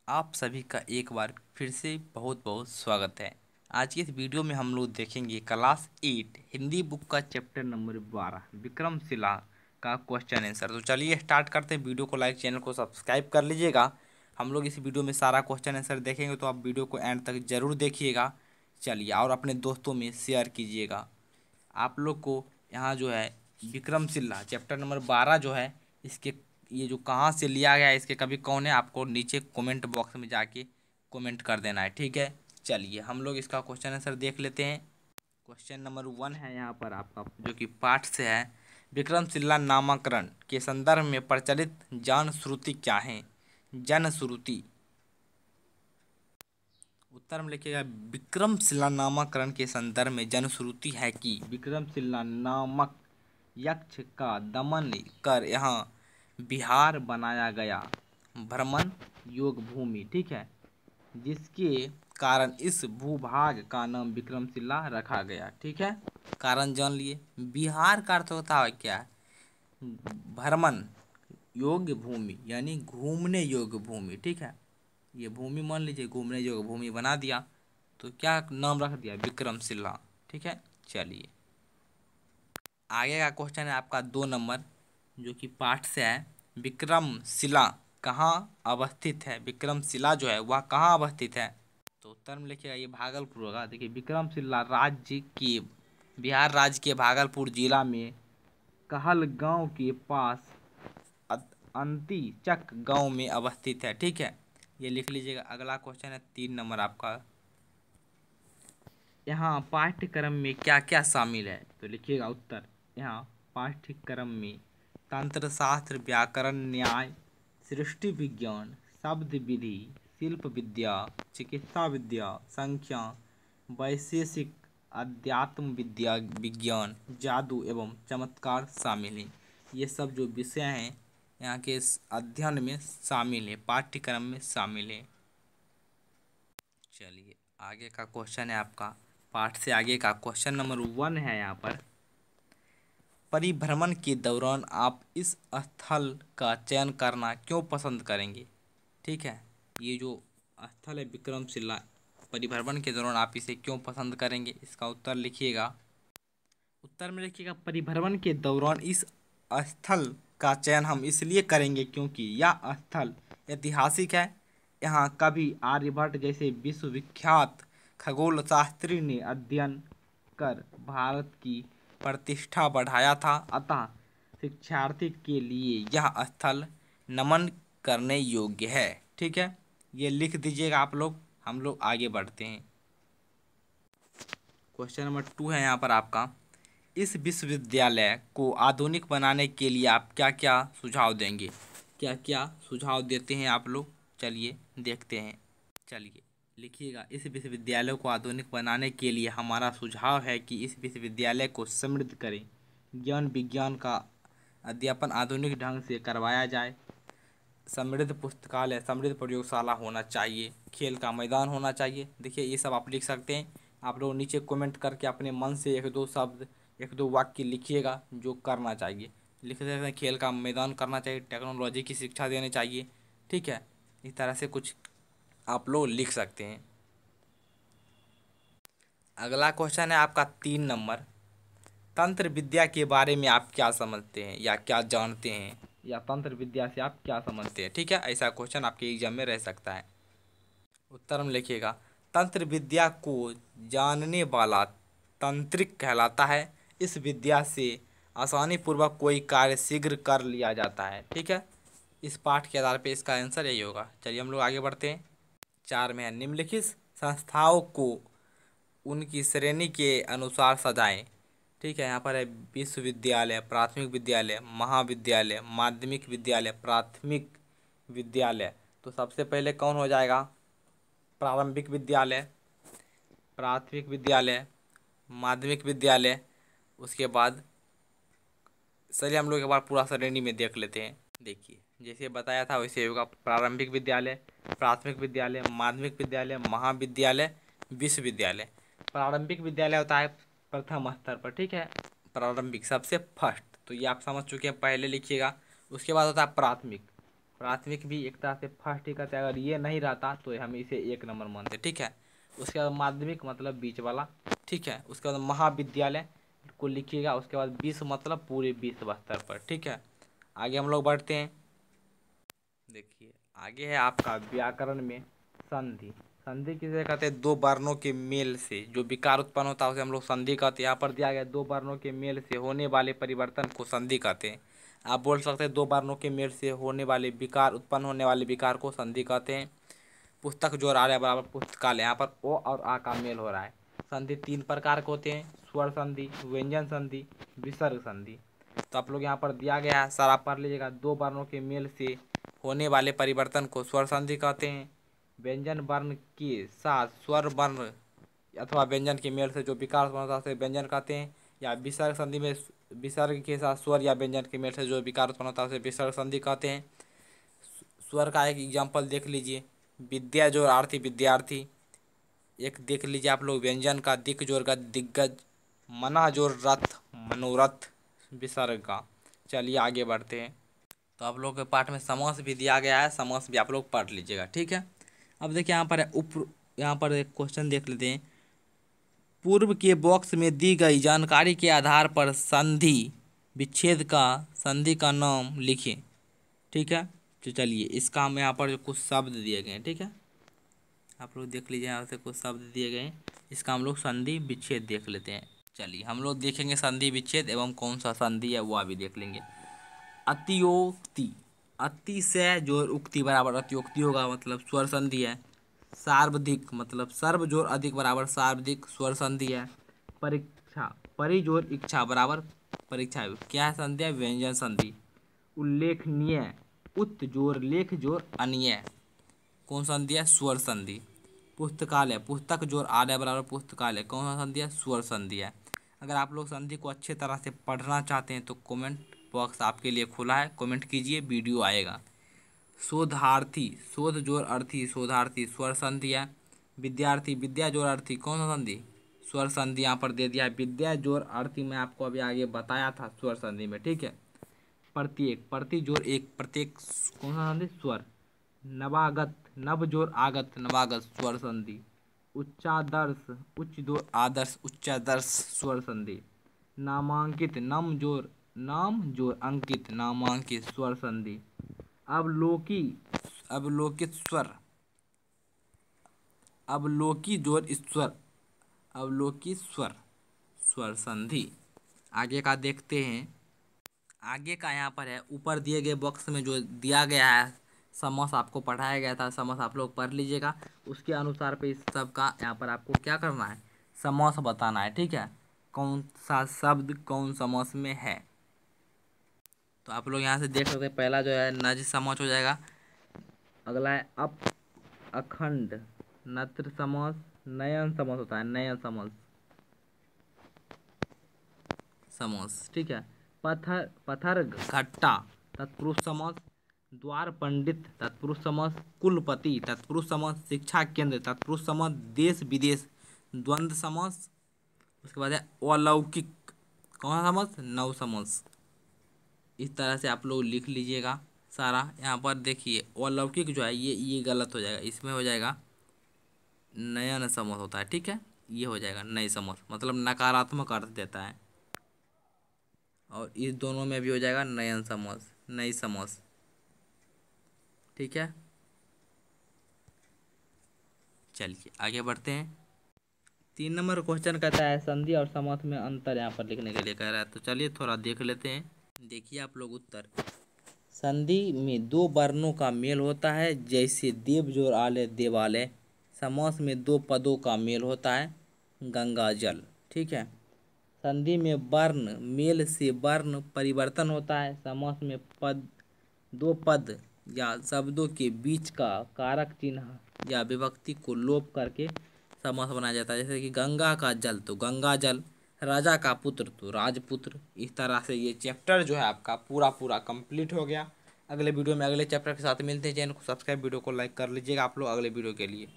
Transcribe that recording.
आप सभी का एक बार फिर से बहुत बहुत स्वागत है। आज की इस वीडियो में हम लोग देखेंगे क्लास 8 हिंदी बुक का चैप्टर नंबर 12 विक्रमशिला का क्वेश्चन आंसर। तो चलिए स्टार्ट करते हैं। वीडियो को लाइक, चैनल को सब्सक्राइब कर लीजिएगा। हम लोग इस वीडियो में सारा क्वेश्चन आंसर देखेंगे, तो आप वीडियो को एंड तक जरूर देखिएगा। चलिए, और अपने दोस्तों में शेयर कीजिएगा। आप लोग को यहाँ जो है विक्रमशिला चैप्टर नंबर 12 जो है, इसके ये जो कहाँ से लिया गया है, इसके कभी कौन है, आपको नीचे कमेंट बॉक्स में जाके कमेंट कर देना है, ठीक है। चलिए हम लोग इसका क्वेश्चन आंसर देख लेते हैं। क्वेश्चन नंबर 1 है यहाँ पर आपका, जो कि पाठ से है। विक्रमशिला नामकरण के संदर्भ में प्रचलित जनश्रुति क्या है? जनश्रुति। उत्तर में लिखिएगा, विक्रमशिला नामकरण के संदर्भ में जनश्रुति है कि विक्रमशिला नामक यक्ष का दमन कर यहाँ बिहार बनाया गया, भ्रमण योग भूमि, ठीक है, जिसके कारण इस भूभाग का नाम विक्रमशिला रखा गया, ठीक है। कारण जान लिए। बिहार का अर्थ होता है क्या? भ्रमण योग्य भूमि, यानी घूमने योग्य भूमि, ठीक है। ये भूमि मान लीजिए घूमने योग्य भूमि बना दिया, तो क्या नाम रख दिया? विक्रमशिला, ठीक है। चलिए आगे का क्वेश्चन है आपका 2 नंबर, जो कि पाठ से है। विक्रमशिला कहाँ अवस्थित है? विक्रमशिला जो है वह कहाँ अवस्थित है? तो उत्तर में लिखिएगा, ये भागलपुर होगा। देखिए, विक्रमशिला राज्य के बिहार राज्य के भागलपुर जिला में कहलगांव के पास अंतीचक गांव में अवस्थित है, ठीक है। ये लिख लीजिएगा। अगला क्वेश्चन है 3 नंबर आपका। यहाँ पाठ्यक्रम में क्या क्या शामिल है? तो लिखिएगा उत्तर। यहाँ पाठ्यक्रम में तंत्र शास्त्र, व्याकरण, न्याय, सृष्टि विज्ञान, शब्द विधि, शिल्प विद्या, चिकित्सा विद्या, संख्या, वैशेषिक, अध्यात्म विद्या, विज्ञान, जादू एवं चमत्कार शामिल हैं। ये सब जो विषय हैं यहाँ के अध्ययन में शामिल है, पाठ्यक्रम में शामिल है। चलिए आगे का क्वेश्चन है आपका, पाठ से आगे का क्वेश्चन नंबर 1 है यहाँ पर। परिभ्रमण के दौरान आप इस स्थल का चयन करना क्यों पसंद करेंगे? ठीक है, ये जो स्थल है विक्रमशिला, परिभ्रमण के दौरान आप इसे क्यों पसंद करेंगे? इसका उत्तर लिखिएगा। उत्तर में लिखिएगा, परिभ्रमण के दौरान इस स्थल का चयन हम इसलिए करेंगे क्योंकि यह स्थल ऐतिहासिक है। यहाँ कभी आर्यभट्ट जैसे विश्वविख्यात खगोल शास्त्री ने अध्ययन कर भारत की प्रतिष्ठा बढ़ाया था, अतः शिक्षार्थी के लिए यह स्थल नमन करने योग्य है, ठीक है। ये लिख दीजिएगा आप लोग। हम लोग आगे बढ़ते हैं। क्वेश्चन नंबर 2 है यहाँ पर आपका। इस विश्वविद्यालय को आधुनिक बनाने के लिए आप क्या क्या सुझाव देंगे? क्या क्या सुझाव देते हैं आप लोग? चलिए देखते हैं। चलिए लिखिएगा, इस विश्वविद्यालय को आधुनिक बनाने के लिए हमारा सुझाव है कि इस विश्वविद्यालय को समृद्ध करें। ज्ञान विज्ञान का अध्यापन आधुनिक ढंग से करवाया जाए। समृद्ध पुस्तकालय, समृद्ध प्रयोगशाला होना चाहिए। खेल का मैदान होना चाहिए। देखिए ये सब आप लिख सकते हैं। आप लोग नीचे कमेंट करके अपने मन से 1-2 शब्द, 1-2 वाक्य लिखिएगा जो करना चाहिए। लिख सकते हैं, खेल का मैदान करना चाहिए, टेक्नोलॉजी की शिक्षा देनी चाहिए, ठीक है। इस तरह से कुछ आप लोग लिख सकते हैं। अगला क्वेश्चन है आपका 3 नंबर। तंत्र विद्या के बारे में आप क्या समझते हैं या क्या जानते हैं, या तंत्र विद्या से आप क्या समझते हैं? ठीक है, ऐसा क्वेश्चन आपके एग्जाम में रह सकता है। उत्तर में लिखिएगा, तंत्र विद्या को जानने वाला तंत्रिक कहलाता है। इस विद्या से आसानी पूर्वक कोई कार्य शीघ्र कर लिया जाता है, ठीक है। इस पाठ के आधार पर इसका आंसर यही होगा। चलिए हम लोग आगे बढ़ते हैं। 4 में है, निम्नलिखित संस्थाओं को उनकी श्रेणी के अनुसार सजाएं। ठीक है, यहाँ पर है विश्वविद्यालय, प्राथमिक विद्यालय, महाविद्यालय, माध्यमिक विद्यालय, प्राथमिक विद्यालय। तो सबसे पहले कौन हो जाएगा? प्रारंभिक विद्यालय, प्राथमिक विद्यालय, माध्यमिक विद्यालय। उसके बाद चलिए हम लोग एक बार पूरा श्रेणी में देख लेते हैं। देखिए जैसे बताया था वैसे होगा। प्रारंभिक विद्यालय, प्राथमिक विद्यालय, माध्यमिक विद्यालय, महाविद्यालय, विश्वविद्यालय। प्रारंभिक विद्यालय होता है प्रथम स्तर पर, ठीक है, प्रारंभिक सबसे फर्स्ट। तो ये आप समझ चुके हैं, पहले लिखिएगा। उसके बाद होता है प्राथमिक। प्राथमिक भी एक तरह से फर्स्ट ही कहते हैं। अगर ये नहीं रहता तो हम इसे 1 नंबर मानते, ठीक है। उसके बाद माध्यमिक मतलब बीच वाला, ठीक है। उसके बाद महाविद्यालय को लिखिएगा। उसके बाद 20 मतलब पूरे विश्व स्तर पर, ठीक है। आगे हम लोग बढ़ते हैं। देखिए आगे है आपका व्याकरण में संधि। संधि किसे कहते हैं? दो वर्णों के मेल से जो विकार उत्पन्न होता है उसे हम लोग संधि कहते हैं। यहाँ पर दिया गया दो वर्णों के मेल से होने वाले परिवर्तन को संधि कहते हैं। आप बोल सकते हैं दो वर्णों के मेल से होने वाले विकार, उत्पन्न होने वाले विकार को संधि कहते हैं। पुस्तक जो आ रहा है बराबर पुस्तकालय, यहाँ पर ओ और आ का मेल हो रहा है। संधि 3 प्रकार के होते हैं, स्वर संधि, व्यंजन संधि, विसर्ग संधि। तो आप लोग यहाँ पर दिया गया है, सारा पढ़ लीजिएगा। दो वर्णों के मेल से होने वाले परिवर्तन को स्वर संधि कहते हैं। व्यंजन वर्ण के साथ स्वर वर्ण अथवा व्यंजन के मेल से जो विकार उत्पन्न होता है उसे व्यंजन कहते हैं। या विसर्ग संधि में विसर्ग के साथ स्वर या व्यंजन के मेल से जो विकार उत्पन्न होता है उसे विसर्ग संधि कहते हैं। स्वर का एक एग्जाम्पल देख लीजिए, विद्या जो आरती विद्यार्थी। एक देख लीजिए आप लोग व्यंजन का दिक जोर का दिग्गज, मना जोर रथ मनोरथ, विसर्ग का। चलिए आगे बढ़ते हैं। तो आप लोग के पाठ में समास भी दिया गया है, समास भी आप लोग पढ़ लीजिएगा, ठीक है। अब देखिए यहाँ पर यहाँ पर एक क्वेश्चन देख लेते हैं। पूर्व के बॉक्स में दी गई जानकारी के आधार पर संधि विच्छेद का संधि का नाम लिखें, ठीक है। तो चलिए इसका हम यहाँ पर कुछ शब्द दिए गए हैं, ठीक है। आप लोग देख लीजिए, यहाँ से कुछ शब्द दिए गए हैं, इसका हम लोग संधि विच्छेद देख लेते हैं। चलिए हम लोग देखेंगे संधि विच्छेद एवं कौन सा संधि है वो अभी देख लेंगे। अतियोक्ति, अति से जोड़ उक्ति बराबर अतियोक्ति होगा, मतलब स्वर संधि है। सार्वधिक मतलब सर्व जोड़ अधिक बराबर सार्वधिक, स्वर संधि है। परीक्षा, परि जोड़ इच्छा बराबर परीक्षा, क्या है संधि है? व्यंजन संधि। उल्लेखनीय, उत जोड़ लेख जोड़ अन्य, कौन संधि है? स्वर संधि। पुस्तकालय, पुस्तक जोड़ आलय बराबर पुस्तकालय, कौन सा संधि है? स्वर संधि है। अगर आप लोग संधि को अच्छे तरह से पढ़ना चाहते हैं तो कमेंट बॉक्स आपके लिए खुला है, कमेंट कीजिए, वीडियो आएगा। शोधार्थी, शोध जोड़ अर्थी, शोधार्थी स्वर संधि है। विद्यार्थी, विद्या जोड़ अर्थी, कौन सा संधि? स्वर संधि यहाँ पर दे दिया है। विद्या जोड़ अर्थी मैं आपको अभी आगे बताया था स्वर संधि में, ठीक है। प्रत्येक, प्रति जोड़ एक, प्रत्येक कौन सा संधि? स्वर। नवागत, नव जोड़ आगत, नवागत स्वर संधि। उच्चादर्श, उच्च जोड़ आदर्श, उच्चादर्श स्वर संधि। नामांकित, नम जोड़ नाम जोड़ अंकित, नामांकित स्वर संधि। अवलोकी, अवलोकित स्वर, अवलोकी जोड़ ईश्वर, अवलोकी स्वर, स्वर संधि। आगे का देखते हैं। आगे का यहाँ पर है, ऊपर दिए गए बॉक्स में जो दिया गया है समास आपको पढ़ाया गया था, समास आप लोग पढ़ लीजिएगा। उसके अनुसार पे इस सब का यहाँ पर आपको क्या करना है? समास बताना है, ठीक है। कौन सा शब्द कौन समास में है। तो आप लोग यहाँ से देख सकते हैं, पहला जो है नज समास हो जाएगा। अगला है अखंड, नत्र समास, नयन समास होता है, नयन समास, समास, ठीक है। पत्थर, पत्थर घट्टा तत्पुरुष समास। द्वार पंडित तत्पुरुष समास। कुलपति तत्पुरुष समास। शिक्षा केंद्र तत्पुरुष समास। देश विदेश द्वंद्व समास। उसके बाद है अलौकिक, कौन सा समास? नव समास। इस तरह से आप लोग लिख लीजिएगा सारा। यहाँ पर देखिए अलौकिक जो है ये गलत हो जाएगा, इसमें हो जाएगा नयन समास होता है, ठीक है। ये हो जाएगा नई समास, मतलब नकारात्मक अर्थ देता है। और इस दोनों में भी हो जाएगा नयन समास, नई समास, ठीक है। चलिए आगे बढ़ते हैं। 3 नंबर क्वेश्चन कहता है संधि और समास में अंतर यहाँ पर लिखने के लिए कह रहा है, तो चलिए थोड़ा देख लेते हैं। देखिए आप लोग उत्तर। संधि में दो वर्णों का मेल होता है, जैसे देव जोड़ आलय देवालय। समास में दो पदों का मेल होता है, गंगा जल, ठीक है। संधि में वर्ण मेल से वर्ण परिवर्तन होता है। समास में पद, दो पद या शब्दों के बीच का कारक चिन्ह या विभक्ति को लोप करके समास बनाया जाता है। जैसे कि गंगा का जल तो गंगा जल, राजा का पुत्र तो राजपुत्र। इस तरह से ये चैप्टर जो है आपका पूरा पूरा कंप्लीट हो गया। अगले वीडियो में अगले चैप्टर के साथ मिलते हैं। चैनल को सब्सक्राइब, वीडियो को लाइक कर लीजिएगा आप लोग अगले वीडियो के लिए।